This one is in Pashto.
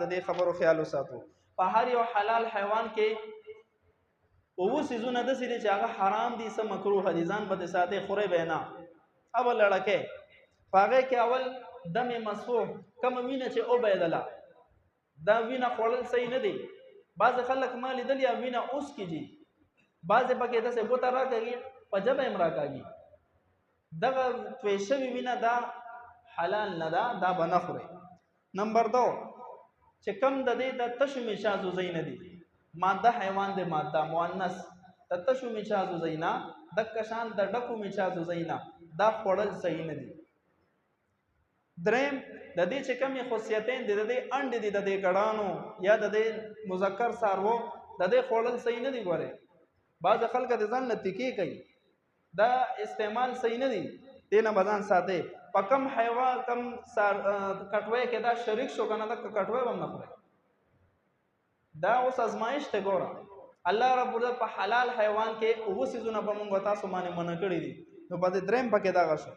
د دې خبرو خیال وساتو په هر یو حلال حیوان کې اوه سيزونه داسې دي چې هغه حرام دي څه مکروه دي ځان به د ساتي خوري به نه اول لړکه په هغه کې اول دم مسفوح کوم وینه چې او بيدله دا وینه خوړل صحیح نه دی بعض خلک ما لیدل یا وینه اوس کیږي بعض پکې داسې بوته راکږي په جبه امرا کوي دغه تویشوي وینه دا حلال نه ده دا به نه خوري نمبر 2 چې کم د دې د تشو میشازو زین دي ماده حیوان د ماده مؤنث د تشو میشازو زینا د کشان د ډکو میشازو زینا دا خړل صحیح نه دي دریم د دې چې کمی خصوصیتین د دې انډ دي د دې ګړانو یا د دې مذکر سارو د دې خړل صحیح نه دي ګوره بعض خلک د ځان لتیکی کوي دا استعمال صحیح نه دي دینه بدن ساته په کم حیوان کم کټوي کې دا شریک شو کنه دا کټوي هم نه خوري دا اوس ازمایش ته ګوره الله رب عزت په حلال حیوان کې اوه سيزونه به موږ تاسو باندې منع کړی دي نو په دې دریم پکې دا غشو